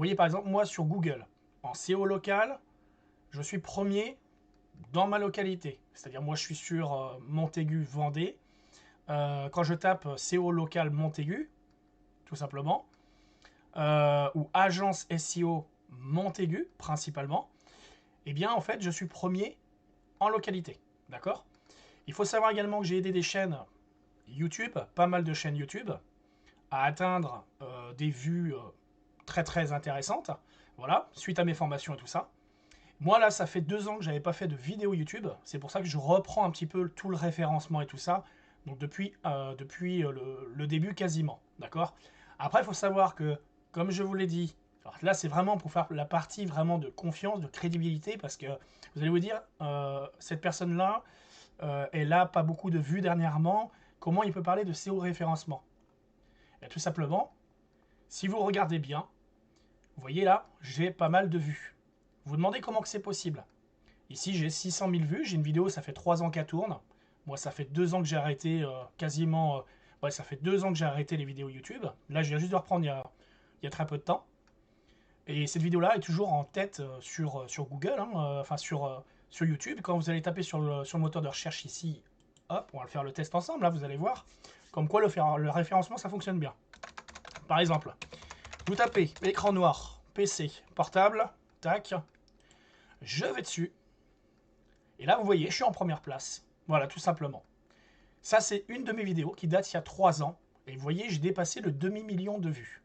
voyez par exemple, moi sur Google, en SEO local, je suis premier dans ma localité. C'est-à-dire moi je suis sur Montaigu, Vendée. Quand je tape SEO local Montaigu, tout simplement, ou agence SEO Montaigu principalement, eh bien en fait je suis premier en localité. D'accord? Il faut savoir également que j'ai aidé des chaînes YouTube, pas mal de chaînes YouTube, à atteindre des vues très très intéressantes. Voilà, suite à mes formations et tout ça. Moi là, ça fait 2 ans que j'avais pas fait de vidéo YouTube. C'est pour ça que je reprends un petit peu tout le référencement et tout ça. Donc depuis le début quasiment. D'accord. Après, il faut savoir que, comme je vous l'ai dit, alors là c'est vraiment pour faire la partie vraiment de confiance, de crédibilité, parce que vous allez vous dire, cette personne-là, elle a pas beaucoup de vues dernièrement. Comment il peut parler de SEO référencement? Et tout simplement, si vous regardez bien, vous voyez là, j'ai pas mal de vues. Vous vous demandez comment que c'est possible. Ici, j'ai 600 000 vues. J'ai une vidéo, ça fait 3 ans qu'elle tourne. Moi, ça fait 2 ans que j'ai arrêté quasiment. Ouais, ça fait 2 ans que j'ai arrêté les vidéos YouTube. Là, je viens juste de reprendre il y a très peu de temps. Et cette vidéo-là est toujours en tête sur Google, hein, enfin sur YouTube. Quand vous allez taper sur le moteur de recherche ici, hop, on va faire le test ensemble, là, vous allez voir. Comme quoi le référencement, ça fonctionne bien. Par exemple, vous tapez écran noir, PC, portable, tac, je vais dessus. Et là, vous voyez, je suis en première place. Voilà, tout simplement. Ça, c'est une de mes vidéos qui date il y a 3 ans. Et vous voyez, j'ai dépassé le demi-million de vues.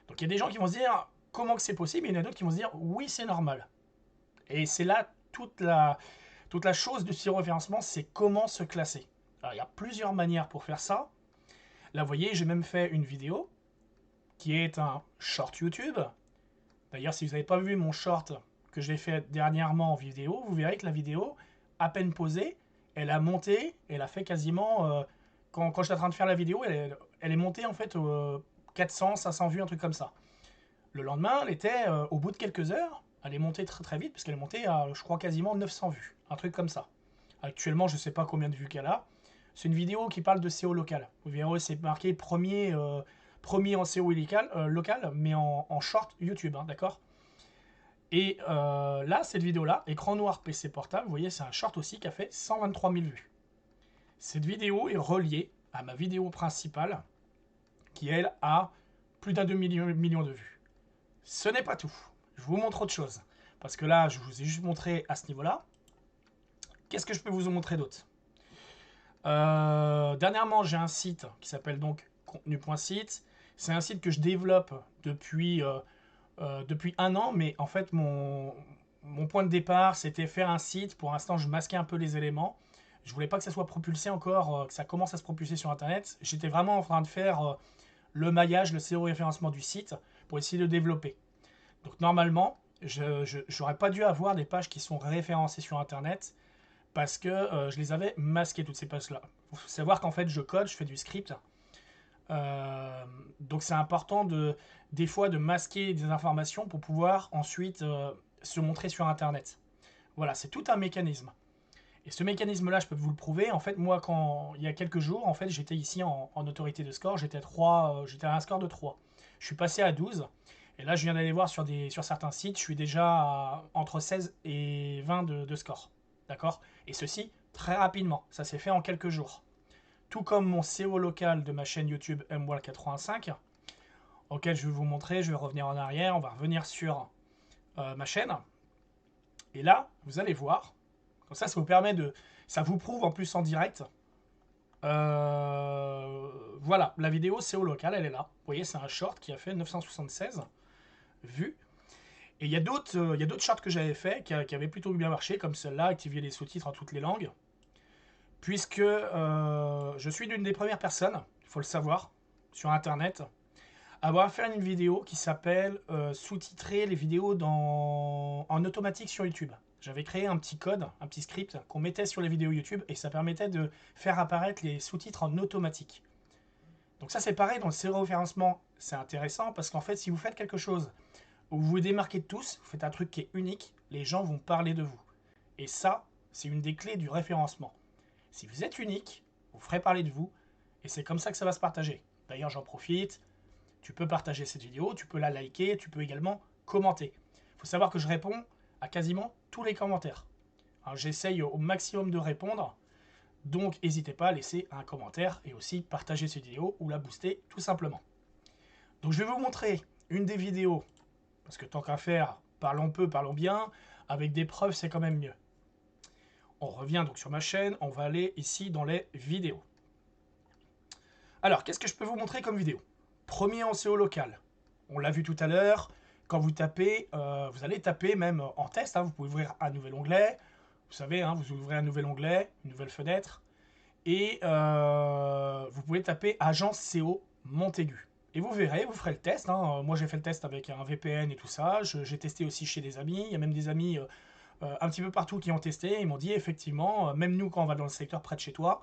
Donc il y a des gens qui vont se dire, comment que c'est possible? Et il y en a d'autres qui vont se dire, oui, c'est normal. Et c'est là toute la chose du référencement, c'est comment se classer. Alors, il y a plusieurs manières pour faire ça. Là, vous voyez, j'ai même fait une vidéo qui est un short YouTube. D'ailleurs, si vous n'avez pas vu mon short que j'ai fait dernièrement en vidéo, vous verrez que la vidéo, à peine posée, elle a monté, elle a fait quasiment... quand j'étais en train de faire la vidéo, elle est montée en fait 400, 500 vues, un truc comme ça. Le lendemain, elle était, au bout de quelques heures, elle est montée très très vite, parce qu'elle est montée à, je crois, quasiment 900 vues. Un truc comme ça. Actuellement, je ne sais pas combien de vues qu'elle a. C'est une vidéo qui parle de SEO local. Vous verrez, c'est marqué premier en SEO local, mais en short YouTube, hein, d'accord. Et là, cette vidéo-là, écran noir PC portable, vous voyez, c'est un short aussi qui a fait 123 000 vues. Cette vidéo est reliée à ma vidéo principale, qui elle a plus d'un demi-million de vues. Ce n'est pas tout. Je vous montre autre chose. Parce que là, je vous ai juste montré à ce niveau-là. Qu'est-ce que je peux vous montrer d'autre? Dernièrement, j'ai un site qui s'appelle donc contenu.site. C'est un site que je développe depuis 1 an, mais en fait, mon point de départ, c'était faire un site. Pour l'instant, je masquais un peu les éléments. Je voulais pas que ça soit propulsé encore, que ça commence à se propulser sur Internet. J'étais vraiment en train de faire le maillage, le SEO référencement du site pour essayer de développer. Donc normalement, je n'aurais pas dû avoir des pages qui sont référencées sur Internet parce que je les avais masquées, toutes ces pages-là. Il faut savoir qu'en fait, je code, je fais du script. Donc c'est important des fois de masquer des informations pour pouvoir ensuite se montrer sur Internet. Voilà, c'est tout un mécanisme. Et ce mécanisme-là, je peux vous le prouver. En fait, moi, il y a quelques jours, en fait, j'étais ici en autorité de score. J'étais à un score de 3. Je suis passé à 12. Et là, je viens d'aller voir sur certains sites, je suis déjà entre 16 et 20 de score. D'accord? Et ceci, très rapidement. Ça s'est fait en quelques jours. Tout comme mon SEO local de ma chaîne YouTube MWall85, auquel je vais vous montrer. Je vais revenir en arrière. On va revenir sur ma chaîne. Et là, vous allez voir. Comme ça vous permet de... Ça vous prouve en plus en direct. Voilà, la vidéo SEO local, elle est là. Vous voyez, c'est un short qui a fait 976 vues. Et il y a d'autres shorts que j'avais fait qui avaient plutôt bien marché, comme celle-là, activer les sous-titres en toutes les langues. Puisque je suis l'une des premières personnes, il faut le savoir, sur Internet, à avoir fait une vidéo qui s'appelle sous-titrer les vidéos en automatique sur YouTube. J'avais créé un petit code, un petit script qu'on mettait sur les vidéos YouTube et ça permettait de faire apparaître les sous-titres en automatique. Donc ça c'est pareil, dans le SEO référencement, c'est intéressant parce qu'en fait si vous faites quelque chose où vous vous démarquez de tous, vous faites un truc qui est unique, les gens vont parler de vous. Et ça, c'est une des clés du référencement. Si vous êtes unique, vous ferez parler de vous et c'est comme ça que ça va se partager. D'ailleurs j'en profite, Tu peux partager cette vidéo, tu peux la liker, tu peux également commenter. Il faut savoir que je réponds à quasiment tous les commentaires. J'essaye au maximum de répondre, donc n'hésitez pas à laisser un commentaire et aussi partager cette vidéo ou la booster tout simplement. Donc je vais vous montrer une des vidéos, parce que tant qu'à faire, parlons peu, parlons bien, avec des preuves c'est quand même mieux. On revient donc sur ma chaîne, on va aller ici dans les vidéos. Alors, qu'est-ce que je peux vous montrer comme vidéo? Premier en SEO local. On l'a vu tout à l'heure, quand vous tapez, vous allez taper même en test, vous pouvez ouvrir un nouvel onglet. Vous savez, vous ouvrez un nouvel onglet, une nouvelle fenêtre, et vous pouvez taper agence SEO Montaigu. Et vous verrez, vous ferez le test. Moi, j'ai fait le test avec un VPN et tout ça. J'ai testé aussi chez des amis. Il y a même des amis un petit peu partout qui ont testé. Ils m'ont dit, effectivement, même nous, quand on va dans le secteur près de chez toi,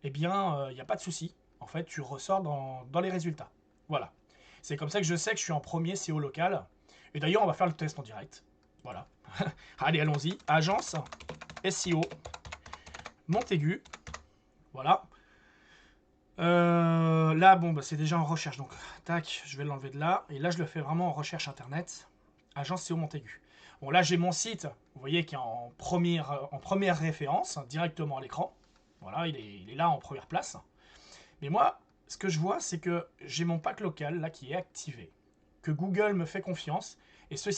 eh bien, il n'y a pas de souci. En fait, tu ressors dans les résultats. Voilà. C'est comme ça que je sais que je suis en premier SEO local. Et d'ailleurs, on va faire le test en direct. Voilà. Allez, allons-y. Agence SEO Montaigu. Voilà. Là, bon, c'est déjà en recherche. Donc, tac, je vais l'enlever de là. Et là, je le fais vraiment en recherche internet. Agence SEO Montaigu. Bon, là, j'ai mon site, vous voyez, qui est en première référence, directement à l'écran. Voilà, il est là en première place. Mais moi, ce que je vois, c'est que j'ai mon pack local, là, qui est activé. Que Google me fait confiance. Et ceci